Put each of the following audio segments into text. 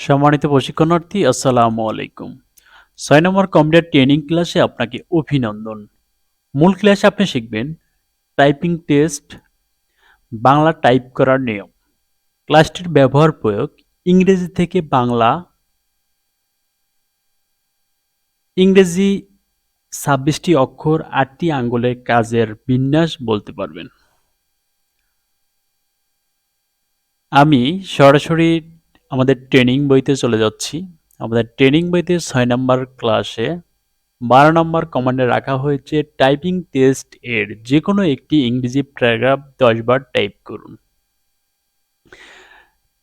সম্মানিত প্রশিক্ষণার্থী, আসসালামু আলাইকুম। ৬ নম্বর কম্পিউটার ট্রেনিং ক্লাসে আপনাকে অভিনন্দন। মূল ক্লাসে আপনি শিখবেন টাইপিং টেস্ট, বাংলা টাইপ করার নিয়ম, ক্লাসটির ব্যবহার প্রয়োগ, ইংরেজি থেকে বাংলা, ইংরেজি ২৬টি অক্ষর, ৮টি আঙ্গুলের কাজের বিন্যাস বলতে পারবেন। আমি সরাসরি আমাদের ট্রেনিং বইতে চলে যাচ্ছি। আমাদের ট্রেনিং বইতে ৬ নম্বর ক্লাসে ১২ নম্বর কমান্ডে রাখা হয়েছে টাইপিং টেস্ট এর যেকোনো একটি ইংরেজি প্যারাগ্রাফ ১০ বার টাইপ করুন।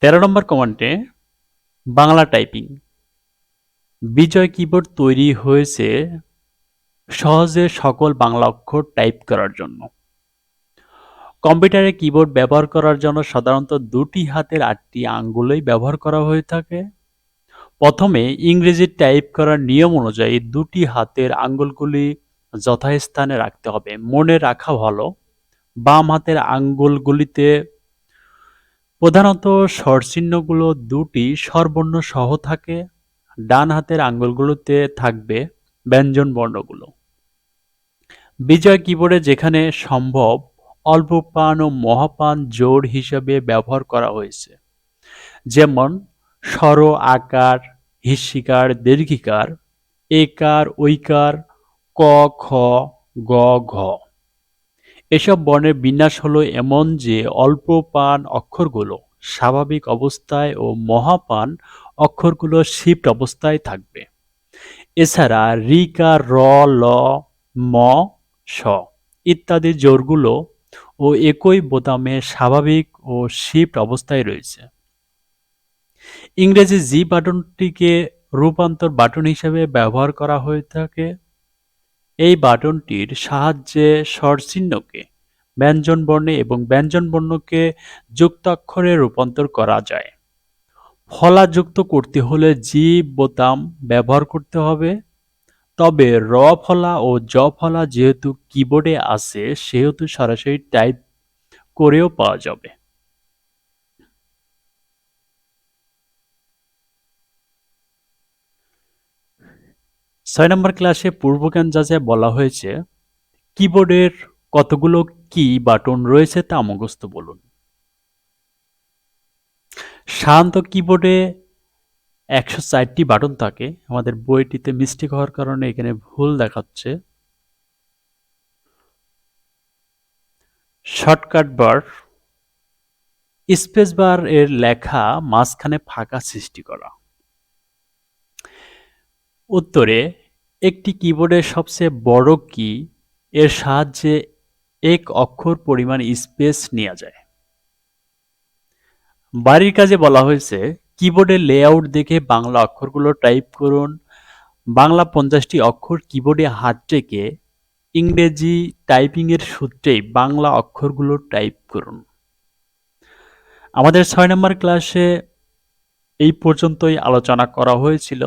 ১৩ নম্বর কমান্ডে বাংলা টাইপিং। বিজয় কিবোর্ড তৈরি হয়েছে সহজে সকল বাংলা অক্ষর টাইপ করার জন্য। কম্পিউটারে কিবোর্ড ব্যবহার করার জন্য সাধারণত দুটি হাতের ৮টি আঙ্গুলই ব্যবহার করা হয়ে থাকে। প্রথমে ইংরেজি টাইপ করার নিয়ম অনুযায়ী দুটি হাতের আঙ্গুলগুলি যথাস্থানে রাখতে হবে। মনে রাখা ভালো, বাম হাতের আঙ্গুলগুলিতে প্রধানত স্বরচিহ্নগুলো দুটি স্বরবর্ণ সহ থাকে, ডান হাতের আঙ্গুলগুলোতে থাকবে ব্যঞ্জন বর্ণগুলো। বিজয় কিবোর্ডে যেখানে সম্ভব অল্প প্রাণ ও মহাপ্রাণ জোড় হিসাবে ব্যবহার করা হয়েছে, যেমন স্বর, আকার, হ্রস্বীকার, দীর্ঘিকার, একার, ঐকার, ক, খ, গ, ঘ। এসব বর্ণের বিন্যাস হলো এমন যে অল্প প্রাণ অক্ষরগুলো স্বাভাবিক অবস্থায় ও মহাপ্রাণ অক্ষরগুলো শিফট অবস্থায় থাকবে। এছাড়া ঋকার, র, ল, ম, স ইত্যাদি জোড়গুলো ও একই বোতামে স্বাভাবিক ও শিফট অবস্থায় রয়েছে। ইংরেজি জি বাটনটিকে রূপান্তর বাটন হিসেবে ব্যবহার করা হয়ে থাকে। এই বাটনটির সাহায্যে স্বরচিহ্নকে ব্যঞ্জনবর্ণে এবং ব্যঞ্জনবর্ণকে যুক্তাক্ষরে রূপান্তর করা যায়। ফলা যুক্ত করতে হলে জি বোতাম ব্যবহার করতে হবে, তবে র ফলা ও জ ফলা যেহেতু কিবোর্ডে আছে সেহেতু সরাসরি টাইপ করেও পাওয়া যাবে। ৬ নম্বর ক্লাসে পূর্বজ্ঞান যাচাই বলা হয়েছে কিবোর্ডের কতগুলো কি বাটন রয়েছে তা মুখস্থ বলুন। সাধারণত কিবোর্ডে ১০৪টি বাটন থাকে। আমাদের বইটিতে মিস্টেক হওয়ার কারণে এখানে ভুল দেখাচ্ছে। শর্টকাট বার, স্পেস বার এর লেখা মাঝখানে ফাঁকা সৃষ্টি করা। উত্তরে একটি কিবোর্ডের সবচেয়ে বড় কি এর সাহায্যে এক অক্ষর পরিমাণ স্পেস নেওয়া যায়। বাড়ির কাজে বলা হয়েছে কিবোর্ডের লেআউট দেখে বাংলা অক্ষরগুলো টাইপ করুন। বাংলা ৫০টি অক্ষর কিবোর্ডে হাত রেখে ইংরেজি টাইপিংয়ের সূত্রেই বাংলা অক্ষরগুলো টাইপ করুন। আমাদের ৬ নম্বর ক্লাসে এই পর্যন্তই আলোচনা করা হয়েছিল।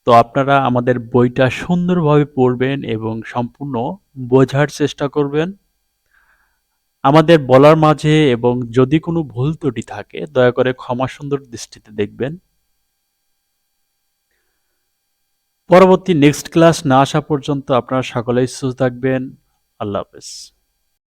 তো আপনারা আমাদের বইটা সুন্দরভাবে পড়বেন এবং সম্পূর্ণ বোঝার চেষ্টা করবেন। আমাদের বলার মাঝে এবং যদি কোনো ভুল ত্রুটি থাকে দয়া করে ক্ষমা সুন্দর দৃষ্টিতে দেখবেন। পরবর্তী নেক্সট ক্লাস না আসা পর্যন্ত আপনারা সকলেই সুস্থ থাকবেন। আল্লাহ হাফেজ।